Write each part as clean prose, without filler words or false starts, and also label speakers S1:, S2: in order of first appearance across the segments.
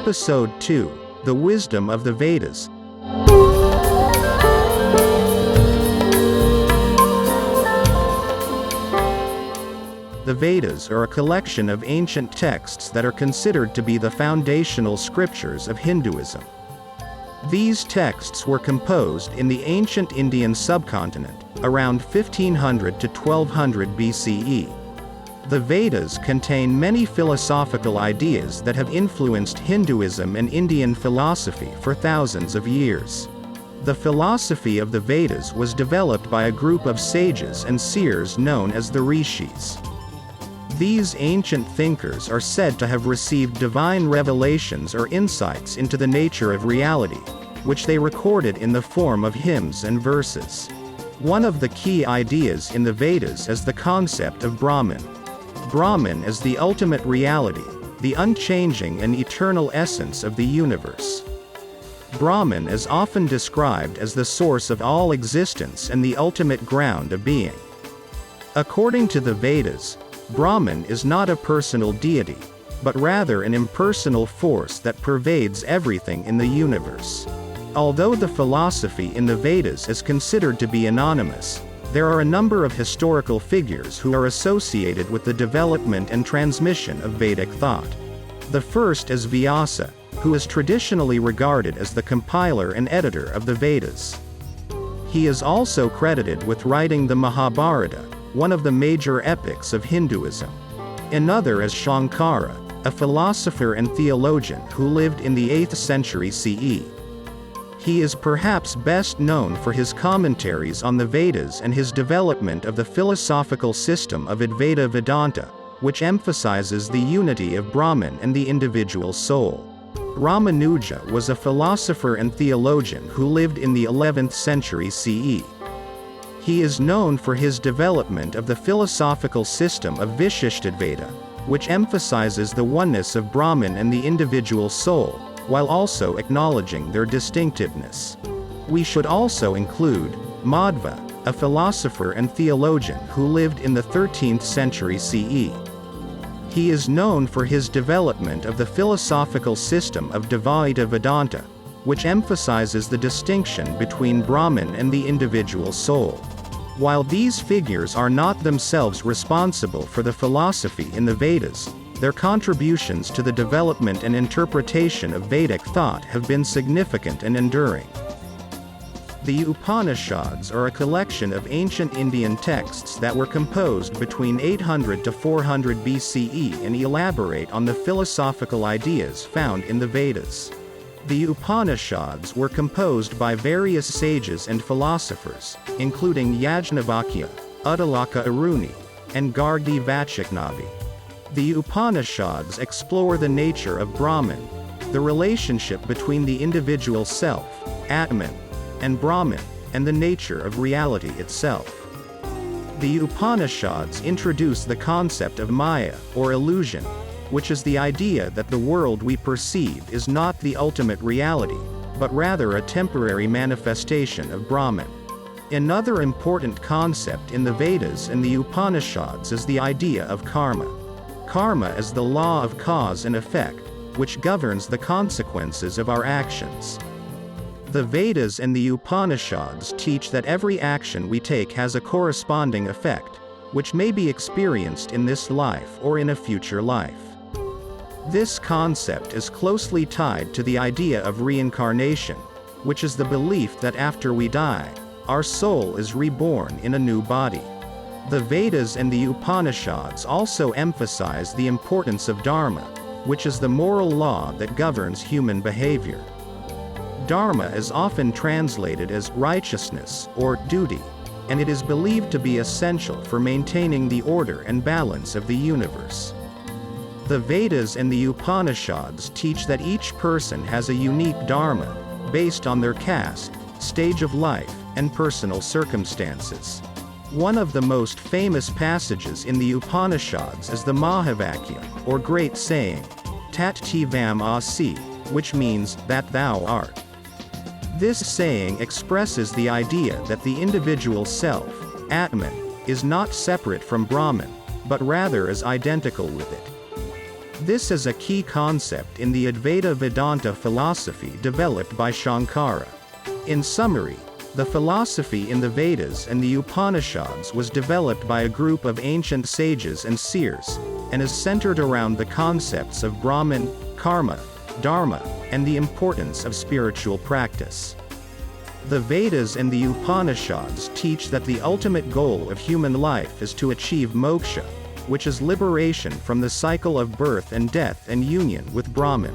S1: Episode 2, The Wisdom of the Vedas. The Vedas are a collection of ancient texts that are considered to be the foundational scriptures of Hinduism. These texts were composed in the ancient Indian subcontinent, around 1500 to 1200 BCE. The Vedas contain many philosophical ideas that have influenced Hinduism and Indian philosophy for thousands of years. The philosophy of the Vedas was developed by a group of sages and seers known as the rishis. These ancient thinkers are said to have received divine revelations or insights into the nature of reality, which they recorded in the form of hymns and verses. One of the key ideas in the Vedas is the concept of Brahman. Brahman is the ultimate reality, the unchanging and eternal essence of the universe. Brahman is often described as the source of all existence and the ultimate ground of being. According to the Vedas, Brahman is not a personal deity, but rather an impersonal force that pervades everything in the universe. Although the philosophy in the Vedas is considered to be anonymous, there are a number of historical figures who are associated with the development and transmission of Vedic thought. The first is Vyasa, who is traditionally regarded as the compiler and editor of the Vedas. He is also credited with writing the Mahabharata, one of the major epics of Hinduism. Another is Shankara, a philosopher and theologian who lived in the 8th century CE. He is perhaps best known for his commentaries on the Vedas and his development of the philosophical system of Advaita Vedanta, which emphasizes the unity of Brahman and the individual soul. Ramanuja was a philosopher and theologian who lived in the 11th century CE. He is known for his development of the philosophical system of Vishishtadvaita, which emphasizes the oneness of Brahman and the individual soul, while also acknowledging their distinctiveness. We should also include Madhva, a philosopher and theologian who lived in the 13th century CE. He is known for his development of the philosophical system of Dvaita Vedanta, which emphasizes the distinction between Brahman and the individual soul. While these figures are not themselves responsible for the philosophy in the Vedas, their contributions to the development and interpretation of Vedic thought have been significant and enduring. The Upanishads are a collection of ancient Indian texts that were composed between 800 to 400 BCE and elaborate on the philosophical ideas found in the Vedas. The Upanishads were composed by various sages and philosophers, including Yajnavalkya, Uddalaka Aruni, and Gargi Vachaknavi. The Upanishads explore the nature of Brahman, the relationship between the individual self, Atman, and Brahman, and the nature of reality itself. The Upanishads introduce the concept of Maya, or illusion, which is the idea that the world we perceive is not the ultimate reality, but rather a temporary manifestation of Brahman. Another important concept in the Vedas and the Upanishads is the idea of karma. Karma is the law of cause and effect, which governs the consequences of our actions. The Vedas and the Upanishads teach that every action we take has a corresponding effect, which may be experienced in this life or in a future life. This concept is closely tied to the idea of reincarnation, which is the belief that after we die, our soul is reborn in a new body. The Vedas and the Upanishads also emphasize the importance of Dharma, which is the moral law that governs human behavior. Dharma is often translated as righteousness or duty, and it is believed to be essential for maintaining the order and balance of the universe. The Vedas and the Upanishads teach that each person has a unique dharma, based on their caste, stage of life, and personal circumstances. One of the most famous passages in the Upanishads is the Mahavakya, or Great Saying, Tat Tvam Asi, which means, that thou art. This saying expresses the idea that the individual self, Atman, is not separate from Brahman, but rather is identical with it. This is a key concept in the Advaita Vedanta philosophy developed by Shankara. In summary, the philosophy in the Vedas and the Upanishads was developed by a group of ancient sages and seers, and is centered around the concepts of Brahman, karma, dharma, and the importance of spiritual practice. The Vedas and the Upanishads teach that the ultimate goal of human life is to achieve moksha, which is liberation from the cycle of birth and death and union with Brahman.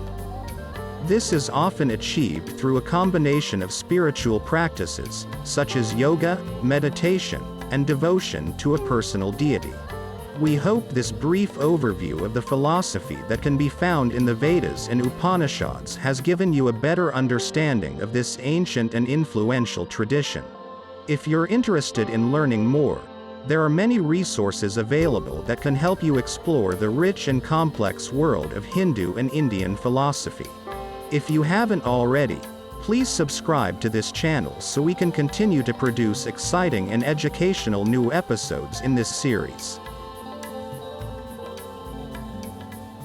S1: This is often achieved through a combination of spiritual practices, such as yoga, meditation, and devotion to a personal deity. We hope this brief overview of the philosophy that can be found in the Vedas and Upanishads has given you a better understanding of this ancient and influential tradition. If you're interested in learning more, there are many resources available that can help you explore the rich and complex world of Hindu and Indian philosophy. If you haven't already, please subscribe to this channel so we can continue to produce exciting and educational new episodes in this series.